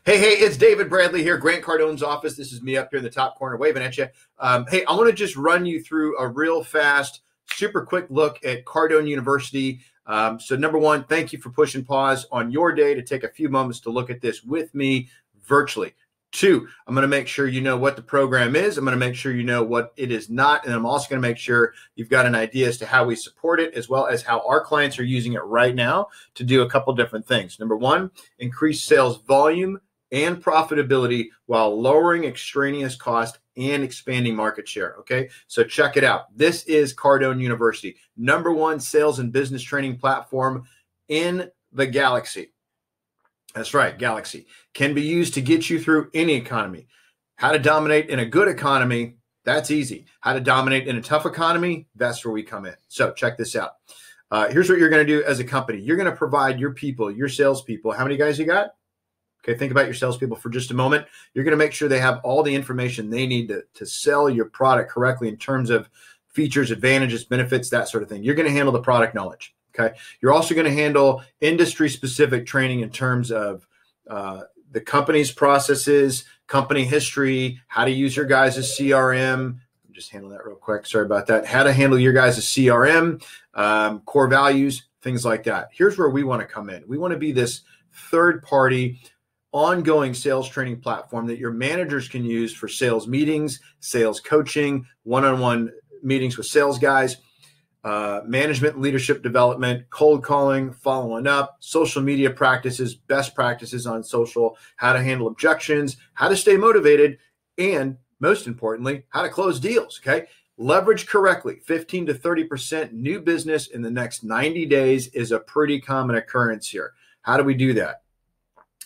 Hey, it's David Bradley here, Grant Cardone's office. This is me up here in the top corner waving at you. Hey, I want to just run you through a real fast, super quick look at Cardone University. So number one, thank you for pushing pause on your day to take a few moments to look at this with me virtually. Two, I'm going to make sure you know what the program is. I'm going to make sure you know what it is not. And I'm also going to make sure you've got an idea as to how we support it, as well as how our clients are using it right now to do a couple different things. Number one, increase sales volume and profitability while lowering extraneous cost and expanding market share. Okay, so check it out. This is Cardone University, #1 sales and business training platform in the galaxy. That's right, galaxy. Can be used to get you through any economy. How to dominate in a good economy, that's easy. How to dominate in a tough economy, that's where we come in. So check this out. Here's what you're going to do as a company. You're going to provide your people, your salespeople. How many guys you got? Okay, think about your salespeople for just a moment. You're going to make sure they have all the information they need to sell your product correctly in terms of features, advantages, benefits, that sort of thing. You're going to handle the product knowledge. Okay, you're also going to handle industry-specific training in terms of the company's processes, company history, how to use your guys' CRM. Just handle that real quick. Sorry about that. How to handle your guys' CRM, core values, things like that. Here's where we want to come in. We want to be this third-party, ongoing sales training platform that your managers can use for sales meetings, sales coaching, one-on-one meetings with sales guys, management and leadership development, cold calling, following up, social media practices, best practices on social, how to handle objections, how to stay motivated, and most importantly, how to close deals. Okay. Leverage correctly. 15 to 30% new business in the next 90 days is a pretty common occurrence here. How do we do that?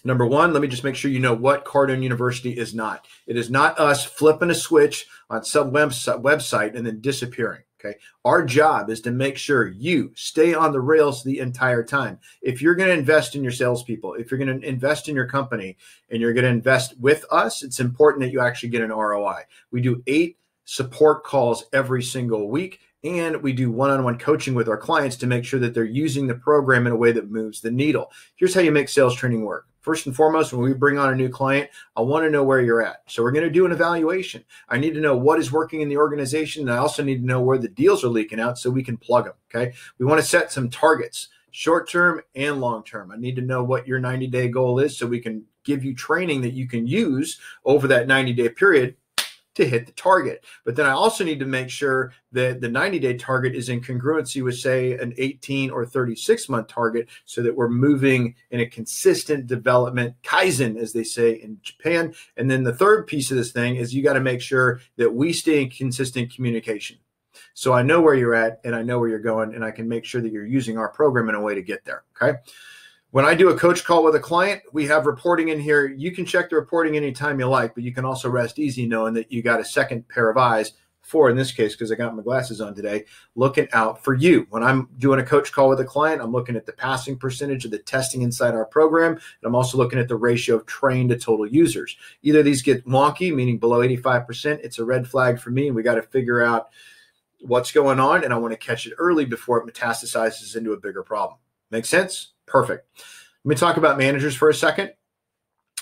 Number one, let me just make sure you know what Cardone University is not. It is not us flipping a switch on some website and then disappearing. Okay. Our job is to make sure you stay on the rails the entire time. If you're going to invest in your salespeople, if you're going to invest in your company and you're going to invest with us, it's important that you actually get an ROI. We do 8 support calls every single week, and we do one-on-one coaching with our clients to make sure that they're using the program in a way that moves the needle. Here's how you make sales training work. First and foremost, when we bring on a new client, I want to know where you're at. So we're going to do an evaluation. I need to know what is working in the organization. And I also need to know where the deals are leaking out so we can plug them. Okay. We want to set some targets, short-term and long-term. I need to know what your 90-day goal is so we can give you training that you can use over that 90-day period to hit the target. But then I also need to make sure that the 90-day target is in congruency with, say, an 18 or 36-month target so that we're moving in a consistent development, Kaizen, as they say in Japan. And then the third piece of this thing is you got to make sure that we stay in consistent communication. So I know where you're at and I know where you're going, and I can make sure that you're using our program in a way to get there, okay? When I do a coach call with a client, we have reporting in here. You can check the reporting anytime you like, but you can also rest easy knowing that you got a second pair of eyes, 4 in this case, because I got my glasses on today, looking out for you. When I'm doing a coach call with a client, I'm looking at the passing percentage of the testing inside our program, and I'm also looking at the ratio of trained to total users. Either these get wonky, meaning below 85%, it's a red flag for me, and we got to figure out what's going on, and I want to catch it early before it metastasizes into a bigger problem. Make sense? Perfect. Let me talk about managers for a second.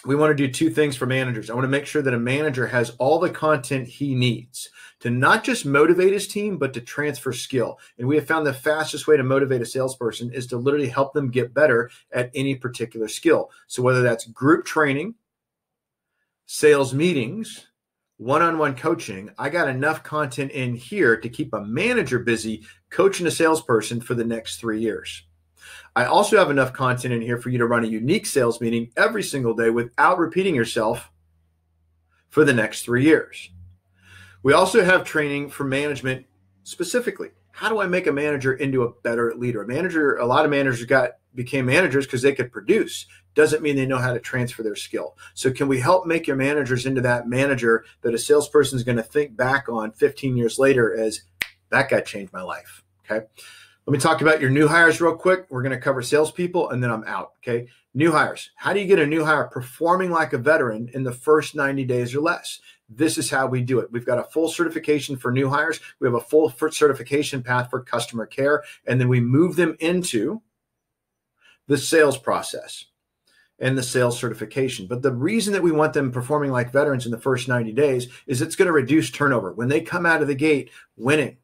We want to do 2 things for managers. I want to make sure that a manager has all the content he needs to not just motivate his team, but to transfer skill. And we have found the fastest way to motivate a salesperson is to literally help them get better at any particular skill. So whether that's group training, sales meetings, one-on-one coaching, I got enough content in here to keep a manager busy coaching a salesperson for the next 3 years. I also have enough content in here for you to run a unique sales meeting every single day without repeating yourself for the next 3 years. We also have training for management specifically. How do I make a manager into a better leader? A lot of managers became managers because they could produce. Doesn't mean they know how to transfer their skill. So can we help make your managers into that manager that a salesperson is going to think back on 15 years later as, that guy changed my life, okay? Let me talk about your new hires real quick. We're going to cover salespeople, and then I'm out, okay? New hires. How do you get a new hire performing like a veteran in the first 90 days or less? This is how we do it. We've got a full certification for new hires. We have a full certification path for customer care, and then we move them into the sales process. and the sales certification. But the reason that we want them performing like veterans in the first 90 days is it's going to reduce turnover. When they come out of the gate winning,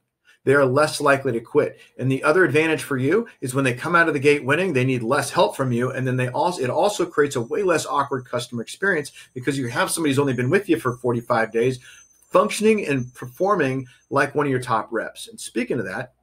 they are less likely to quit. And the other advantage for you is when they come out of the gate winning, they need less help from you. And then it also creates a way less awkward customer experience because you have somebody who's only been with you for 45 days functioning and performing like one of your top reps. And speaking of that,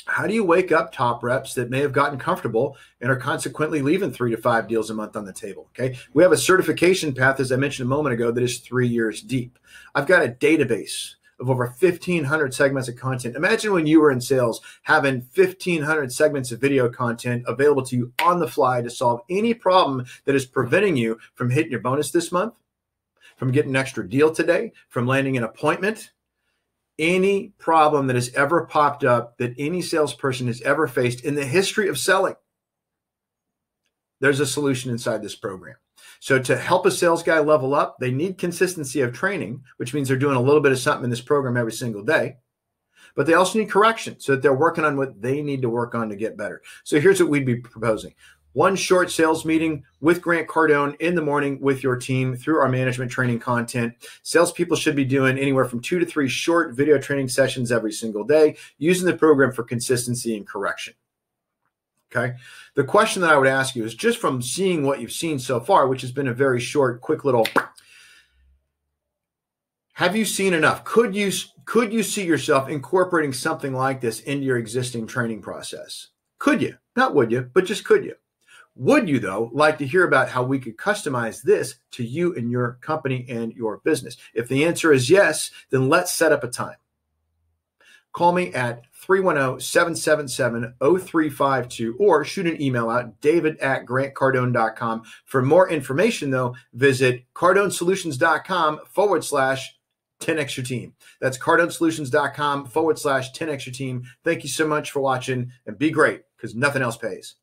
how do you wake up top reps that may have gotten comfortable and are consequently leaving 3 to 5 deals a month on the table? Okay. We have a certification path, as I mentioned a moment ago, that is 3 years deep. I've got a database of over 1,500 segments of content. Imagine when you were in sales having 1,500 segments of video content available to you on the fly to solve any problem that is preventing you from hitting your bonus this month, from getting an extra deal today, from landing an appointment. Any problem that has ever popped up that any salesperson has ever faced in the history of selling, there's a solution inside this program. So to help a sales guy level up, they need consistency of training, which means they're doing a little bit of something in this program every single day. But they also need correction so that they're working on what they need to work on to get better. So here's what we'd be proposing. One short sales meeting with Grant Cardone in the morning with your team through our management training content. Salespeople should be doing anywhere from 2 to 3 short video training sessions every single day, using the program for consistency and correction. Okay. The question that I would ask you is, just from seeing what you've seen so far, which has been a very short, quick little, have you seen enough? Could you see yourself incorporating something like this into your existing training process? Could you? Not would you, but just could you? Would you, though, like to hear about how we could customize this to you and your company and your business? If the answer is yes, then let's set up a time. Call me at 310-777-0352 or shoot an email out, david@grantcardone.com. For more information, though, visit cardonesolutions.com/10extra team. That's cardonesolutions.com/10extra team. Thank you so much for watching, and be great, because nothing else pays.